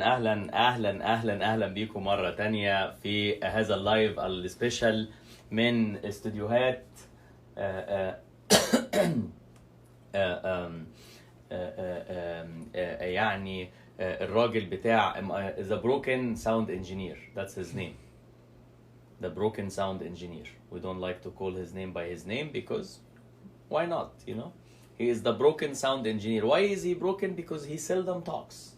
اهلا بيكم مرة تانية في هذا اللايف السبيشال من استوديوهات. آه، آه، يعني الراجل بتاع The Broken Sound Engineer, that's his name. The Broken Sound Engineer. We don't like to call his name by his name because why not, you know? He is the Broken Sound Engineer. Why is he broken? Because he seldom talks.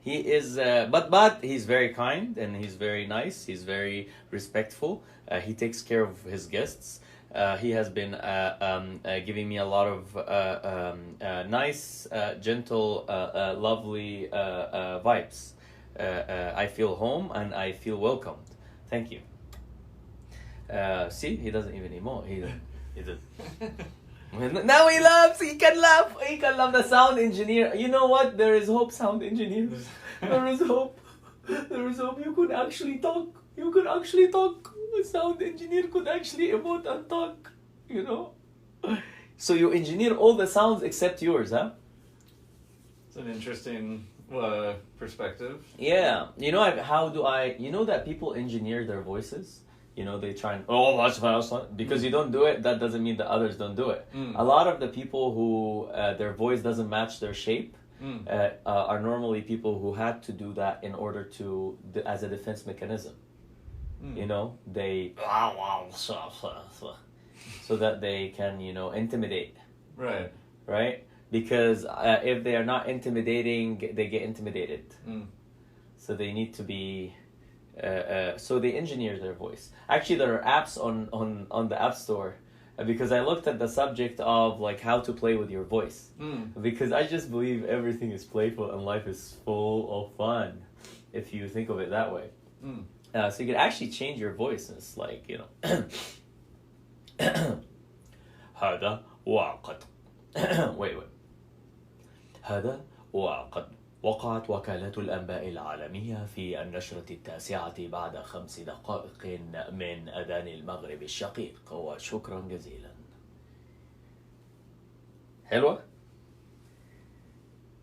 He is, but he's very kind and he's very nice. He's very respectful. He takes care of his guests. He has been giving me a lot of nice, gentle, lovely vibes. I feel home and I feel welcomed. Thank you. See, he doesn't even emo. He does. Now he laughs. He can laugh. He can laugh. The sound engineer. You know what? There is hope, sound engineer. There is hope. There is hope. You could actually talk. You could actually talk. A sound engineer could actually emote and talk. You know. So you engineer all the sounds except yours, huh? It's an interesting perspective. Yeah. You know, how do I? You know that people engineer their voices. You know, they try and, oh, that's fast. Because you don't do it, that doesn't mean that others don't do it. A lot of the people who their voice doesn't match their shape are normally people who had to do that in order to, as a defense mechanism. You know, they, so that they can, you know, intimidate. Right. Right? Because if they are not intimidating, they get intimidated. So they need to be... so they engineer their voice. Actually, there are apps on the App Store because I looked at the subject of like how to play with your voice. Because I just believe everything is playful and life is full of fun if you think of it that way. So you can actually change your voice. And it's like, you know, هذا وعقد. wait. هذا وعقد. وقعت وكالة الأنباء العالمية في النشرة 9 بعد 5 دقائق من أذان المغرب الشقيق، وشكرا جزيلا. حلوة؟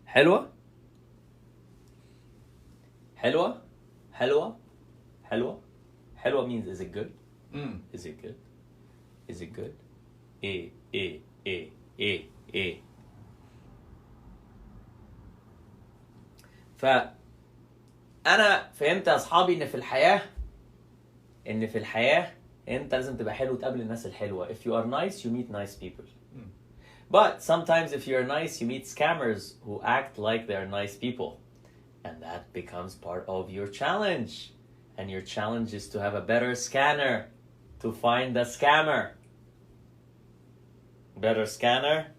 حلوة؟ حلوة؟ حلوة؟ حلوة؟ حلوة means is it good? Is it good? Is it good? فأنا فهمت يا أصحابي إن في الحياة أنت لازم تبقى حلو وتقابل الناس الحلوة. If you are nice, you meet nice people. But sometimes if you're nice, you meet scammers who act like they're nice people. And that becomes part of your challenge. And your challenge is to have a better scanner to find the scammer. Better scanner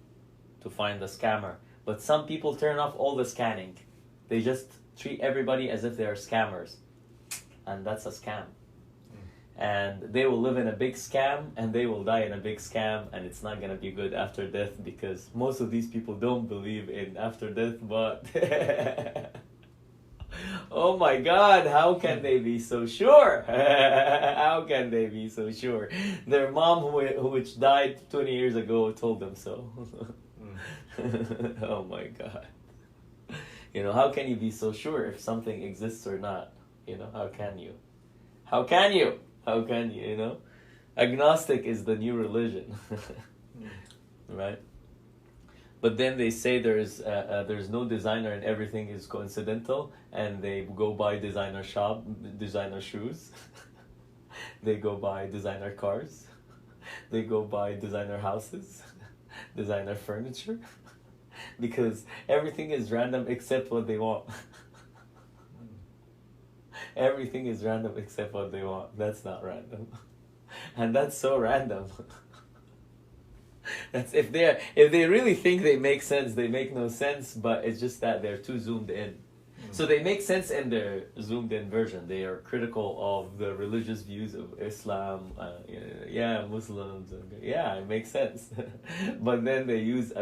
to find the scammer. But some people turn off all the scanning. They just treat everybody as if they're scammers. And that's a scam. And they will live in a big scam and they will die in a big scam, and it's not going to be good after death because most of these people don't believe in after death, but oh my God, how can they be so sure? How can they be so sure? Their mom, which died 20 years ago, told them so. Oh my God. You know, how can you be so sure if something exists or not? You know, how can you? How can you? How can you, you know? Agnostic is the new religion. Right? But then they say there's no designer and everything is coincidental, and they go buy designer shoes. They go buy designer cars. They go buy designer houses, designer furniture. Because everything is random except what they want. Everything is random except what they want. That's not random. And that's so random. That's if they really think they make sense, they make no sense, but it's just that they're too zoomed in. So they make sense in their zoomed in version. They are critical of the religious views of Islam, Muslims. Yeah, it makes sense. But then they use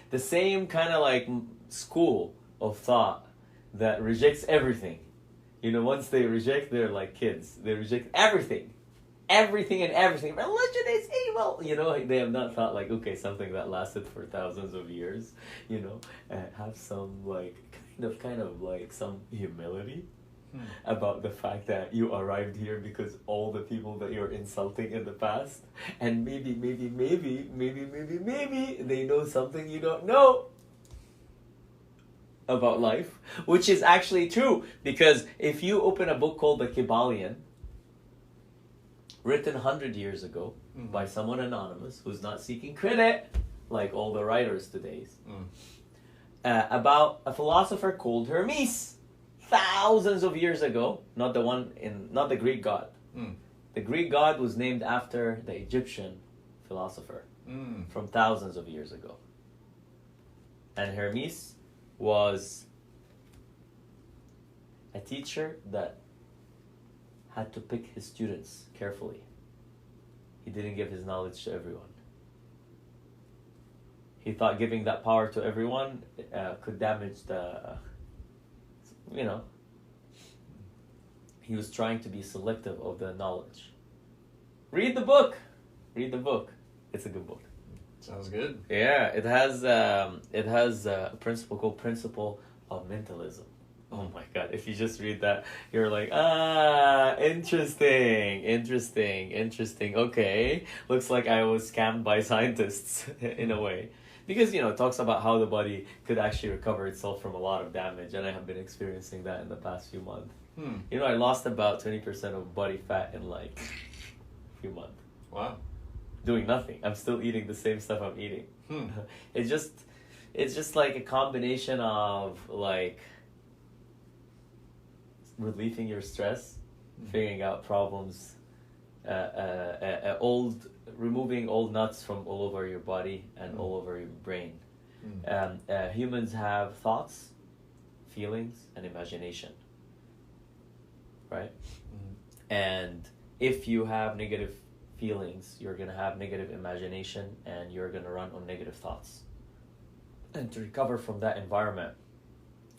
the same kind of like school of thought that rejects everything. You know, once they reject, they're like kids. They reject everything. everything and everything. Religion is evil. You know, they have not thought like, okay, something that lasted for thousands of years, you know, have some like kind of like some humility about the fact that you arrived here because all the people that you're insulting in the past, and maybe they know something you don't know about life, which is actually true, because if you open a book called the Kybalion, written 100 years ago by someone anonymous who's not seeking credit like all the writers today's, about a philosopher called Hermes, thousands of years ago. Not the Greek god. The Greek god was named after the Egyptian philosopher from thousands of years ago. And Hermes was a teacher that had to pick his students carefully. He didn't give his knowledge to everyone. He thought giving that power to everyone could damage the, you know, he was trying to be selective of the knowledge. Read the book. It's a good book. Sounds good. Yeah, it has a principle called Principle of Mentalism. Oh my God, if you just read that, you're like, interesting. Okay, looks like I was scammed by scientists in a way. Because, you know, it talks about how the body could actually recover itself from a lot of damage, and I have been experiencing that in the past few months. You know, I lost about 20% of body fat in like a few months. Wow. Doing nothing. I'm still eating the same stuff I'm eating. It's just like a combination of like relieving your stress, figuring out problems, removing old nuts from all over your body and all over your brain. Humans have thoughts, feelings, and imagination, right? And if you have negative feelings, you're going to have negative imagination, and you're going to run on negative thoughts. And to recover from that environment,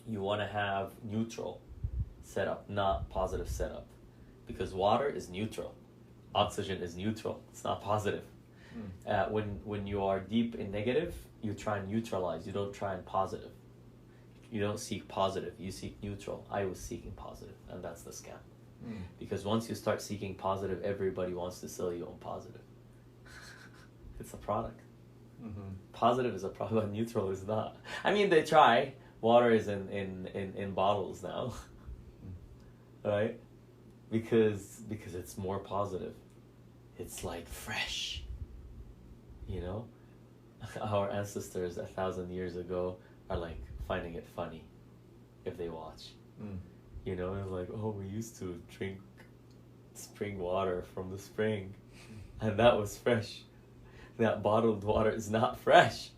you want to have neutral setup, not positive setup, because water is neutral, oxygen is neutral, it's not positive. When you are deep in negative, you try and neutralize, you don't try and positive. You don't seek positive, you seek neutral. I was seeking positive, and that's the scam. Because once you start seeking positive, everybody wants to sell you on positive. It's a product. Positive is a product, but neutral is not. I mean, they try. Water is in bottles now. Right? Because it's more positive. It's like fresh. You know? Our ancestors 1,000 years ago are like finding it funny if they watch. You know, it's like, oh, we used to drink spring water from the spring, and that was fresh. That bottled water is not fresh.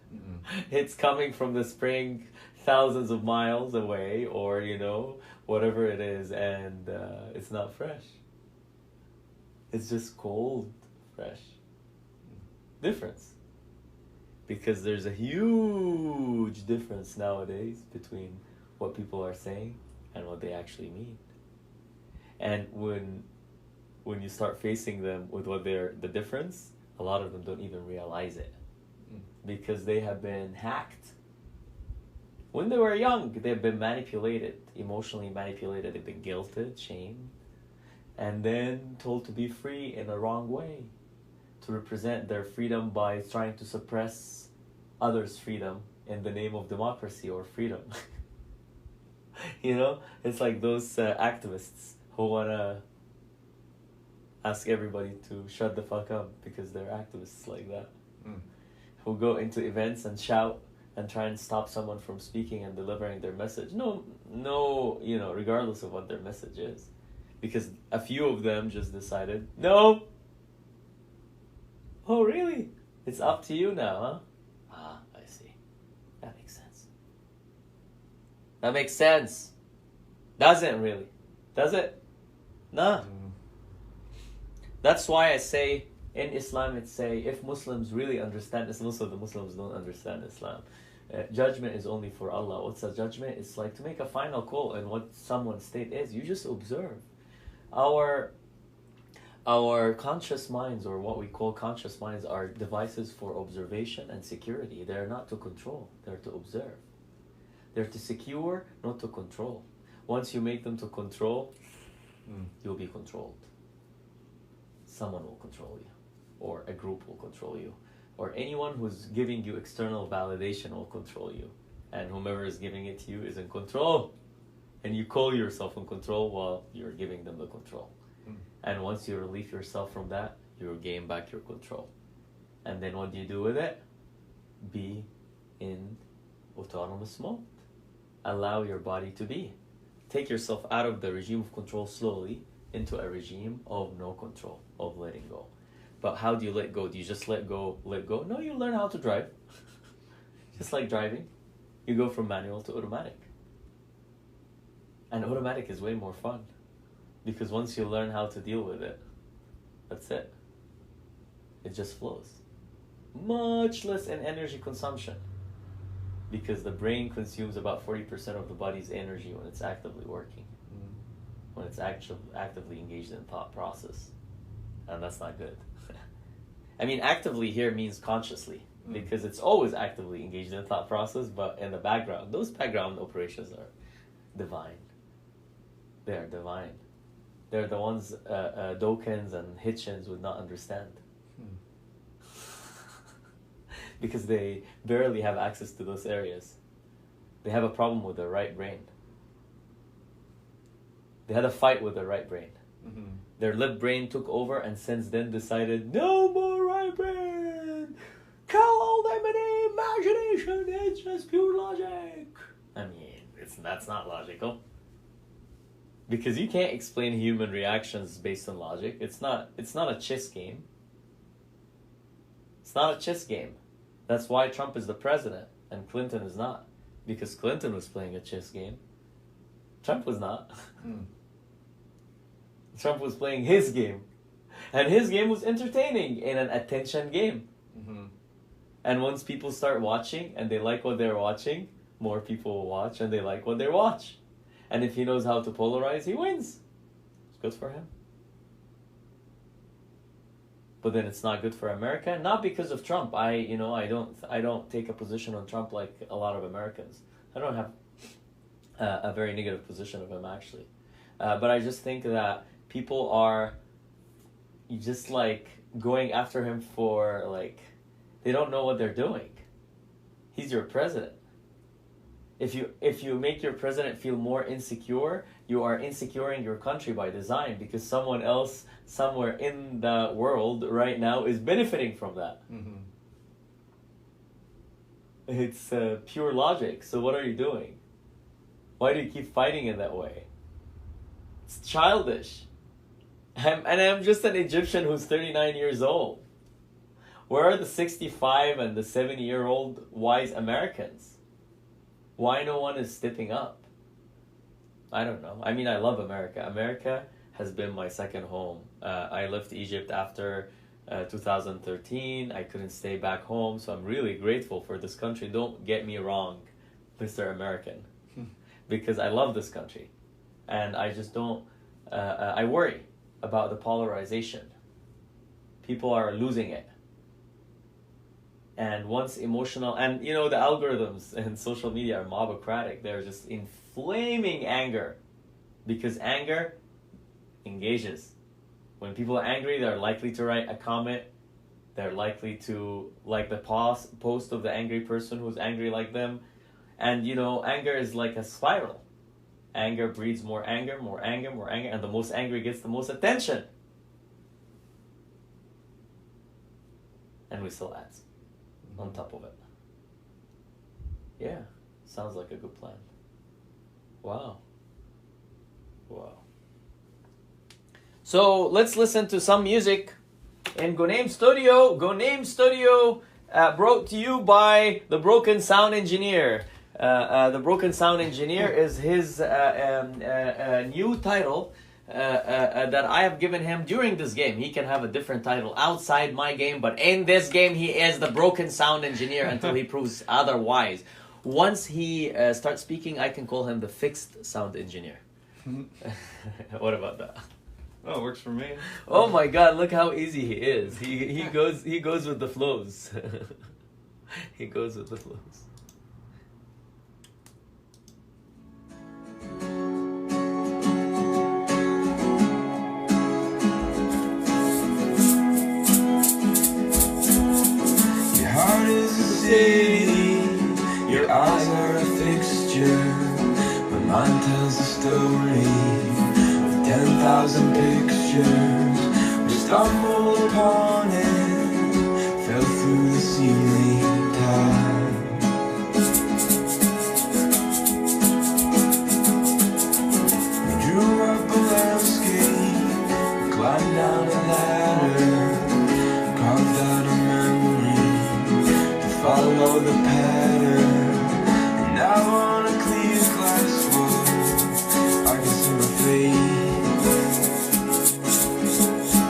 It's coming from the spring thousands of miles away, or, you know, whatever it is, and it's not fresh. It's just cold, fresh. Difference. Because there's a huge difference nowadays between what people are saying and what they actually mean. And when you start facing them with the difference, a lot of them don't even realize it. Because they have been hacked. When they were young, they've been manipulated, emotionally manipulated, they've been guilted, shamed, and then told to be free in a wrong way, to represent their freedom by trying to suppress others' freedom in the name of democracy or freedom. You know, it's like those activists who want to ask everybody to shut the fuck up because they're activists like that. Who go into events and shout and try and stop someone from speaking and delivering their message. No, you know, regardless of what their message is. Because a few of them just decided, no. Oh, really? It's up to you now, huh? Ah, I see. That makes sense. That makes sense. Doesn't really. Does it? Nah. That's why I say, in Islam, it's say, if Muslims really understand this, most of the Muslims don't understand Islam. Judgment is only for Allah. What's a judgment? It's like to make a final call on what someone's state is. You just observe. Our Our conscious minds, or what we call conscious minds, are devices for observation and security. They're not to control, they're to observe. They're to secure, not to control. Once you make them to control, you'll be controlled. Someone will control you, or a group will control you, or anyone who's giving you external validation will control you. And whomever is giving it to you is in control. And you call yourself in control while you're giving them the control. And once you relieve yourself from that, you gain back your control. And then what do you do with it? Be in autonomous mode. Allow your body to be. Take yourself out of the regime of control slowly into a regime of no control, of letting go. But how do you let go? Do you just let go? No, you learn how to drive. Just like driving. You go from manual to automatic. And automatic is way more fun. Because once you learn how to deal with it, that's it. It just flows. Much less in energy consumption. Because the brain consumes about 40% of the body's energy when it's actively working. When it's actively engaged in thought process. And that's not good. I mean, actively here means consciously. Because it's always actively engaged in the thought process, but in the background, those background operations are divine. They are divine. They're the ones Dokens and Hitchens would not understand. Because they barely have access to those areas. They have a problem with their right brain. They had a fight with their right brain. Their left brain took over and since then decided, no more right brain! Call them any imagination, it's just pure logic. I mean, that's not logical. Because you can't explain human reactions based on logic. It's not a chess game. It's not a chess game. That's why Trump is the president and Clinton is not. Because Clinton was playing a chess game. Trump was not. Trump was playing his game. And his game was entertaining in an attention game. And once people start watching and they like what they're watching, more people will watch and they like what they watch. And if he knows how to polarize, he wins. It's good for him. But then it's not good for America, not because of Trump. I don't take a position on Trump like a lot of Americans. I don't have a very negative position of him actually. But I just think that people are just like going after him for like, they don't know what they're doing. He's your president. If you make your president feel more insecure, you are insecuring your country by design because someone else somewhere in the world right now is benefiting from that. It's pure logic. So what are you doing? Why do you keep fighting in that way? It's childish. I'm just an Egyptian who's 39 years old. Where are the 65 and the 70-year-old wise Americans? Why no one is stepping up? I don't know. I mean, I love America. America has been my second home. I left Egypt after 2013. I couldn't stay back home, so I'm really grateful for this country. Don't get me wrong, Mr. American, because I love this country. And I just don't, I worry about the polarization. People are losing it. And once emotional, and you know, the algorithms and social media are mobocratic. They're just inflaming anger because anger engages. When people are angry, they're likely to write a comment. They're likely to like the post of the angry person who's angry like them. And you know, anger is like a spiral. Anger breeds more anger, more anger, more anger, and the most angry gets the most attention. And we sell ads on top of it. Yeah, sounds like a good plan. Wow. So let's listen to some music in غنيم Studio. غنيم Studio brought to you by the Broken Sound Engineer. The Broken Sound Engineer is his new title that I have given him during this game. He can have a different title outside my game, but in this game he is the Broken Sound Engineer until he proves otherwise. Once he starts speaking, I can call him the Fixed Sound Engineer. What about that? Oh, it works for me. Oh my God! Look how easy he is. He goes with the flows. He goes with the flows. Your heart is a city, your eyes are a fixture. My mind tells a story of 10,000 pictures. We stumbled upon it, fell through the ceiling tile. We drew up a landscape, climbed down a ladder, carved out a memory to follow the pattern. And now on a clear glass wall, I can see my face.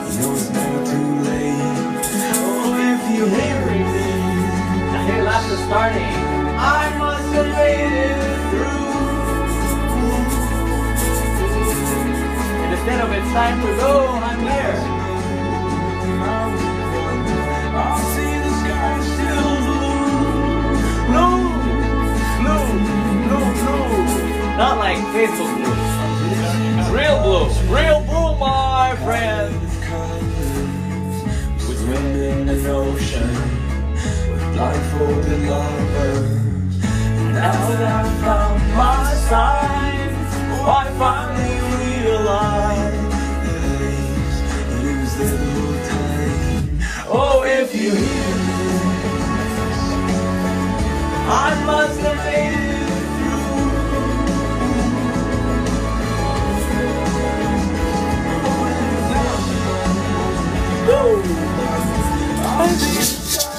You know it's never too late. Oh, if you hear me, Hey, laps are starting. I must have made it through. And instead of it's time to go, I'm here. I see the sky still Blue, blue, blue, blue. Not like Facebook blue. Real blue, my friends. with women in an ocean, with blindfolded lovers. And now that I found my signs, I finally realize that lose little time. Oh, if you hear me, I must have made it through. Woo! I see the sky.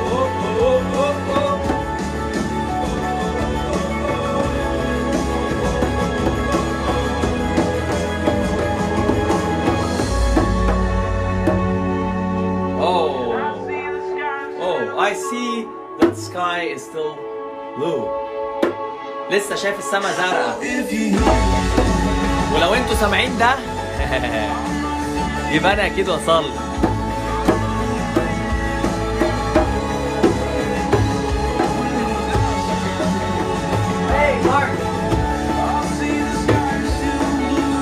Oh, oh, oh, oh. Oh, I see that the sky is still blue. لسه شايف السما زرقاء. If you hear ولو انتوا سامعين ده يبقى انا اكيد وصلت. Hey, Mark. I'll see the sky still blue.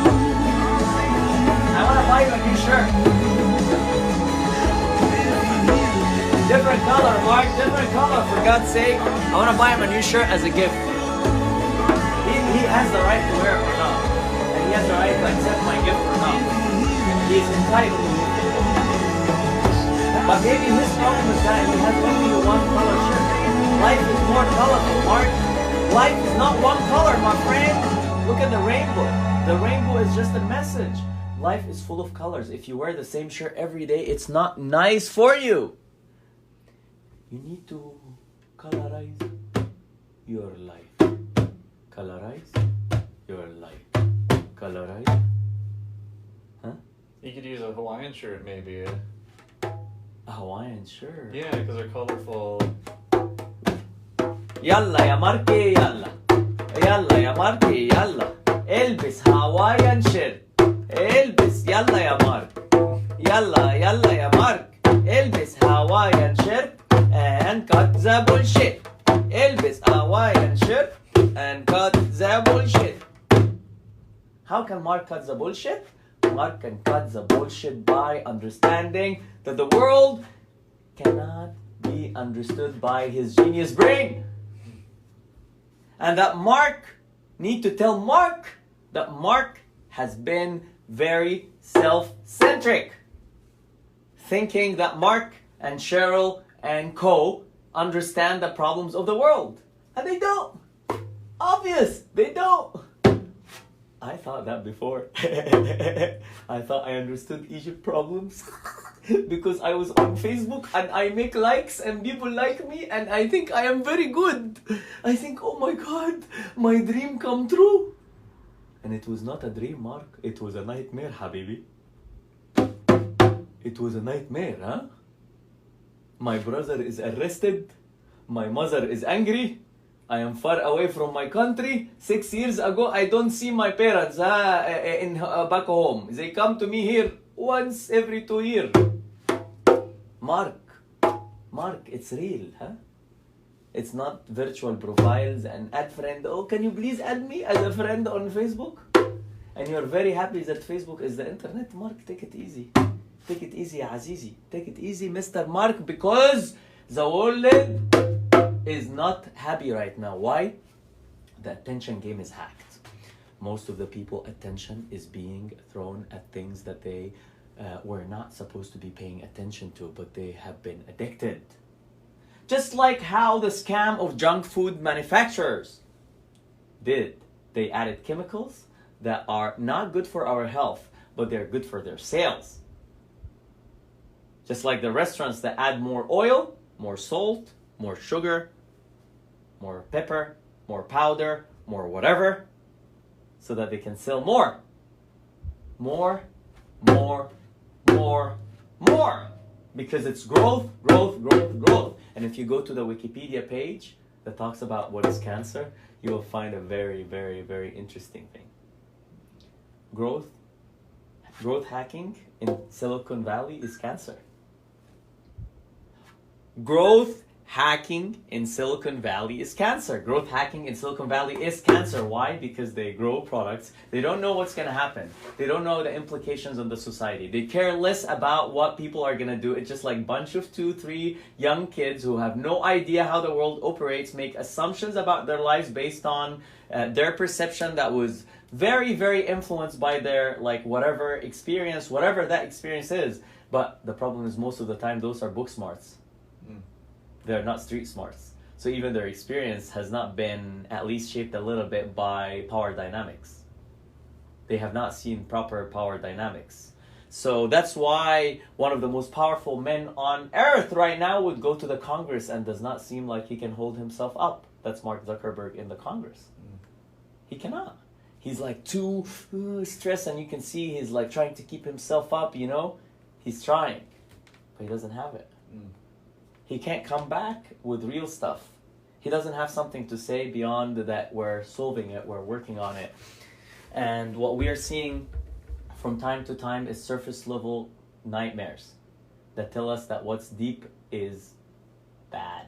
I want to buy you a new shirt. Different color, Mark. Different color, for God's sake. I want to buy him a new shirt as a gift. He has the right to wear it or not. And he has the right to accept my gift or not. He's entitled. But maybe his problem is that he has only a one color shirt. Life is more colorful, Mark. Life is not one color, my friend. Look at the rainbow. The rainbow is just a message. Life is full of colors. If you wear the same shirt every day, it's not nice for you. You need to colorize your life. Colorize your life. Colorize. Huh? You could use a Hawaiian shirt, maybe. A Hawaiian shirt. Yeah, because they're colorful. يلا يا ماركي يلا. يلا يا ماركي يلا. البس هوايان شيرت. البس يلا يا مارك. يلا يلا يا مارك. البس هوايان شيرت and cut the bullshit. البس هوايان shirt and cut the bullshit. How can Mark cut the bullshit? Mark can cut the bullshit by understanding that the world cannot be understood by his genius brain. And that Mark need to tell Mark that Mark has been very self-centric. Thinking that Mark and Cheryl and Co understand the problems of the world. And they don't. Obvious, they don't. I thought that before. I thought I understood Egypt problems because I was on Facebook and I make likes and people like me and I think I am very good. I think, oh my God, my dream come true. And it was not a dream, Mark. It was a nightmare, Habibi. It was a nightmare, huh? My brother is arrested. My mother is angry. I am far away from my country. 6 years ago, I don't see my parents back home. They come to me here once every 2 years. Mark, it's real, huh? It's not virtual profiles and add friend. Oh, can you please add me as a friend on Facebook? And you're very happy that Facebook is the internet. Mark, take it easy. Take it easy, Azizi. Take it easy, Mr. Mark, because the world is not happy right now. Why? The attention game is hacked. Most of the people attention is being thrown at things that they were not supposed to be paying attention to, but they have been addicted. Just like how the scam of junk food manufacturers did. They added chemicals that are not good for our health, but they're good for their sales. Just like the restaurants that add more oil, more salt, more sugar, more pepper, more powder, more whatever, so that they can sell more. More. Because it's growth. And if you go to the Wikipedia page that talks about what is cancer, you will find a very, very, very interesting thing. Growth hacking in Silicon Valley is cancer. Growth hacking in Silicon Valley is cancer. Growth hacking in Silicon Valley is cancer. Why? Because they grow products. They don't know what's going to happen. They don't know the implications on the society. They care less about what people are going to do. It's just like a bunch of 2-3 young kids who have no idea how the world operates, make assumptions about their lives based on their perception that was very, very influenced by their whatever experience, whatever that experience is. But the problem is most of the time those are book smarts. They're not street smarts. So even their experience has not been at least shaped a little bit by power dynamics. They have not seen proper power dynamics. So that's why one of the most powerful men on earth right now would go to the Congress and does not seem like he can hold himself up. That's Mark Zuckerberg in the Congress. He cannot. He's too stressed, and you can see he's trying to keep himself up, He's trying, but he doesn't have it. He can't come back with real stuff. He doesn't have something to say beyond that we're solving it, we're working on it. And what we are seeing from time to time is surface level nightmares that tell us that what's deep is bad.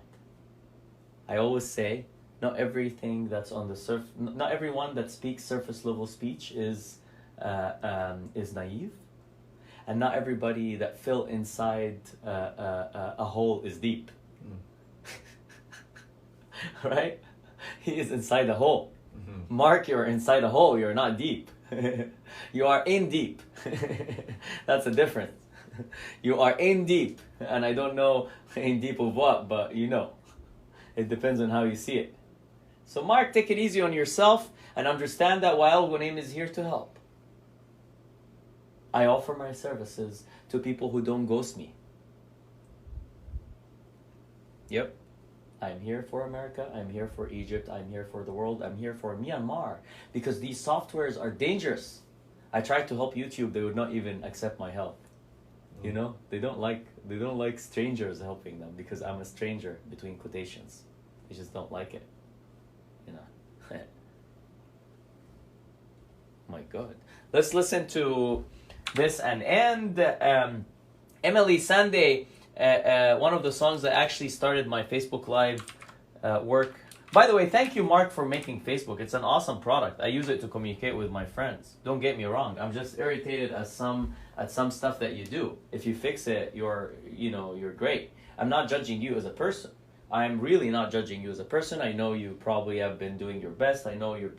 I always say, not everything that's on the surface, not everyone that speaks surface level speech is naive. And not everybody that fell inside a hole is deep. Right? He is inside a hole. Mm-hmm. Mark, you're inside a hole. You're not deep. You are in deep. That's the difference. You are in deep. And I don't know in deep of what, but It depends on how you see it. So Mark, take it easy on yourself and understand that Wa'il Ghanem is here to help. I offer my services to people who don't ghost me. Yep. I'm here for America. I'm here for Egypt. I'm here for the world. I'm here for Myanmar. Because these softwares are dangerous. I tried to help YouTube. They would not even accept my help. They don't like strangers helping them because I'm a stranger between quotations. They just don't like it. My God. Let's listen to this and Emily Sunday, one of the songs that actually started my Facebook Live work. By the way, thank you, Mark, for making Facebook. It's an awesome product. I use it to communicate with my friends. Don't get me wrong. I'm just irritated at some stuff that you do. If you fix it, you're great. I'm not judging you as a person. I'm really not judging you as a person. I know you probably have been doing your best. I know you're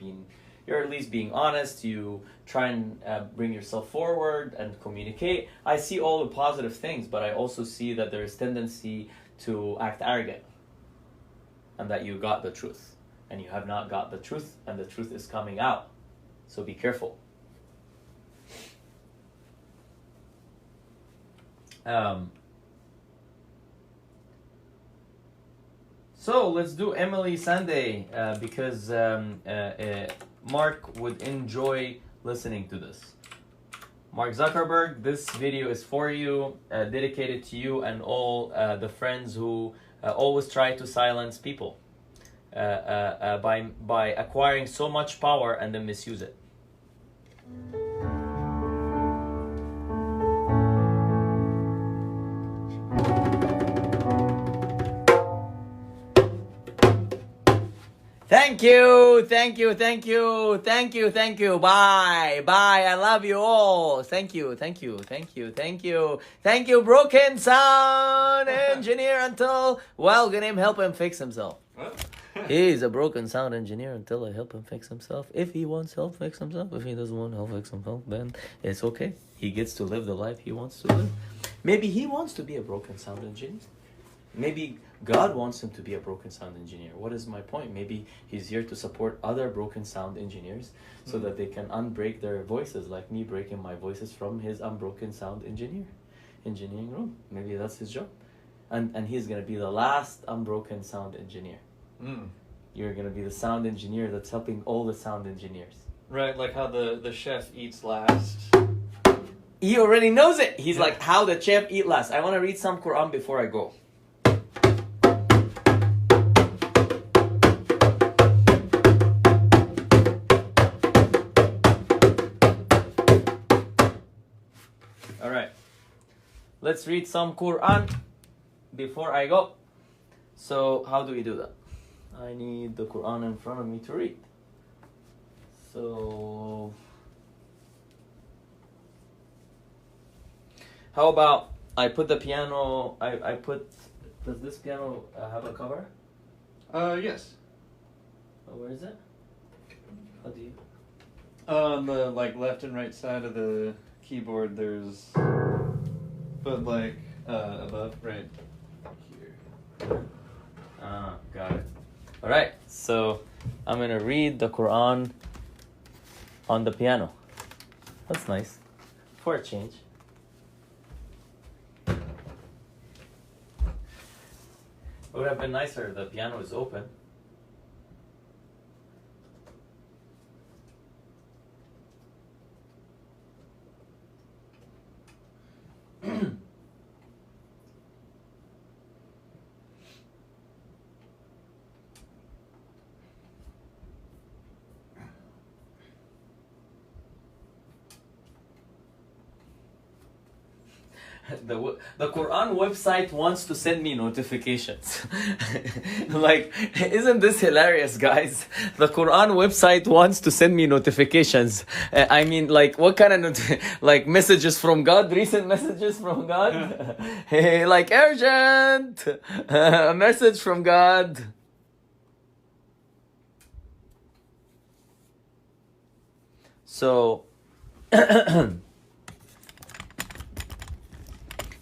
at least being honest. You try and bring yourself forward and communicate. I see all the positive things, but I also see that there is tendency to act arrogant and that you got the truth and you have not got the truth, and the truth is coming out. So be careful. So let's do Emily Sunday because Mark would enjoy listening to this. Mark Zuckerberg, this video is for you, dedicated to you and all the friends who always try to silence people by acquiring so much power and then misuse it. Thank you, thank you, thank you, thank you, thank you. Bye, bye. I love you all. Thank you, thank you, thank you, thank you, thank you. Broken sound engineer until غنيم help him fix himself. He's a broken sound engineer until I help him fix himself. If he wants help fix himself, if he doesn't want help fix himself, then it's okay. He gets to live the life he wants to live. Maybe he wants to be a broken sound engineer. Maybe God wants him to be a broken sound engineer. What is my point? Maybe he's here to support other broken sound engineers so that they can unbreak their voices, like me breaking my voices from his unbroken sound engineering room. Maybe that's his job. And he's going to be the last unbroken sound engineer. You're going to be the sound engineer that's helping all the sound engineers. Right, like how the chef eats last. He already knows it. He's like, how the chef eat last. I want to read some Quran before I go. Let's read some Quran before I go. So how do we do that? I need the Quran in front of me to read. So how about I put the piano, does this piano have a cover? Yes. Oh, where is it? How do you? On the left and right side of the keyboard there's, but above, right here. Got it. Alright, so I'm gonna read the Quran on the piano. That's nice. For a change. It would have been nicer if the piano is open. The Quran website wants to send me notifications. Like, isn't this hilarious, guys? The Quran website wants to send me notifications. I mean, like, what kind of like messages from God? Recent messages from God? Hey, like urgent, a message from God. So.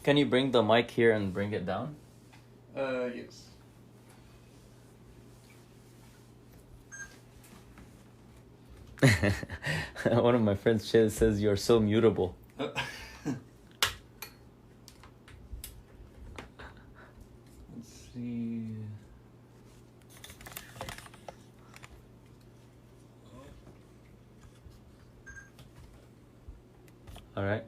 Can you bring the mic here and bring it down? Yes. One of my friends says you're so mutable. Let's see. All right.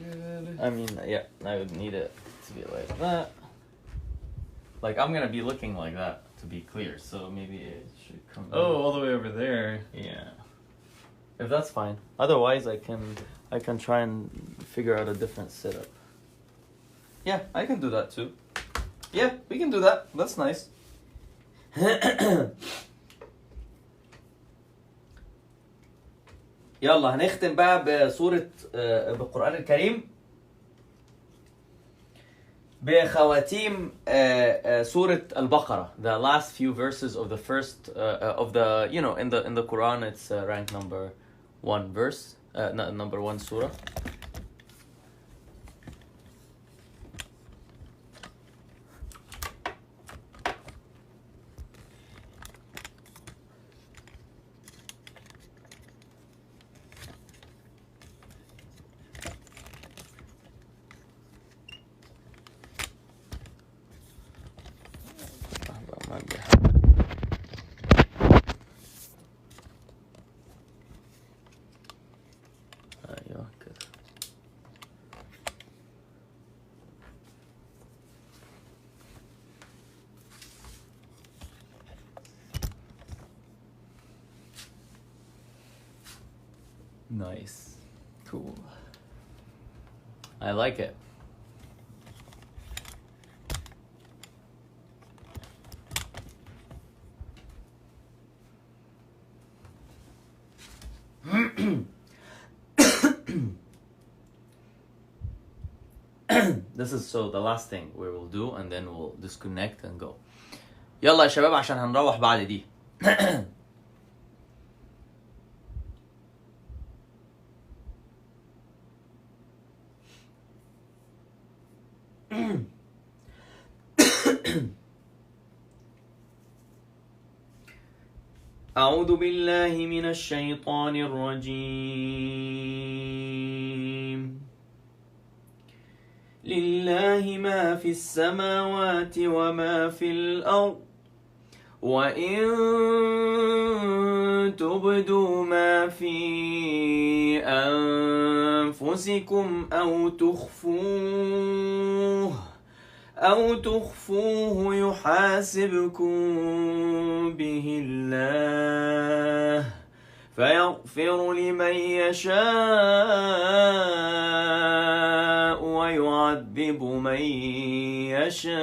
Good. I mean, yeah, I would need it to be like that. Like, I'm gonna be looking like that to be clear, so maybe it should come. Oh, all the way over there. Yeah. If that's fine. Otherwise, I can try and figure out a different setup. Yeah, I can do that too. Yeah, we can do that. That's nice. يلا هنختم بقى بسورة بالقرآن الكريم بخواتيم سورة البقرة. The last few verses of the first of the, you know, in the Quran it's ranked number 1 verse, number 1 surah. Nice. Cool. I like it. This is so the last thing we will do and then we'll disconnect and go. يلا يا شباب عشان هنروح بعد دي. أعوذ بالله من الشيطان الرجيم. لله ما في السماوات وما في الأرض وإن تبدوا ما في أنفسكم أو تخفوه يحاسبكم به الله فيغفر لمن يشاء ويعذب من يشاء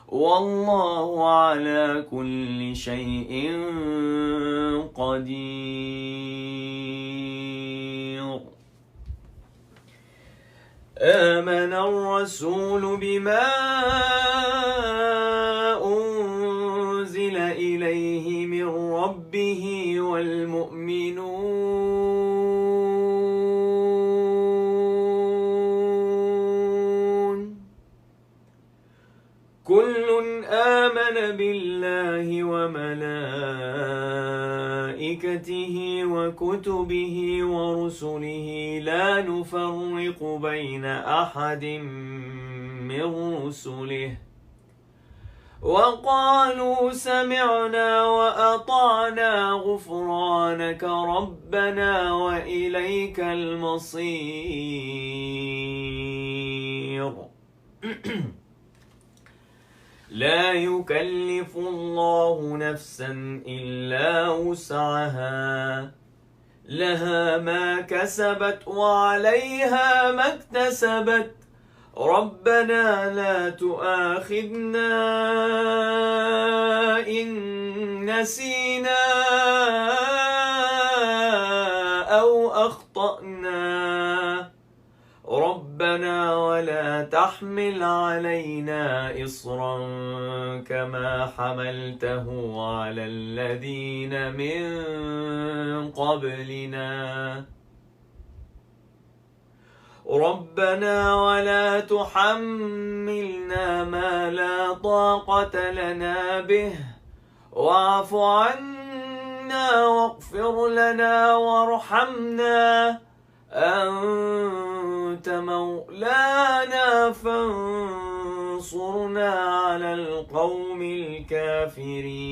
والله على كل شيء قدير. آمن الرسول بما أنزل إليه من ربه والمؤمنون كل آمن بالله وملائكته وكتبه ورسله لا نفرق بين أحد من رسله وقالوا سمعنا وأطعنا غفرانك ربنا وإليك المصير. لا يكلف الله نفسا إلا وسعها لها ما كسبت وعليها ما اكتسبت ربنا لا تؤاخذنا إن نسينا أو أخطأنا ربنا ولا تحمل علينا إصرا كما حملته على الذين من قبلنا ربنا ولا تحملنا ما لا طاقة لنا به واعف عنا واغفر لنا وارحمنا أنت مولانا فانصرنا على القوم الكافرين.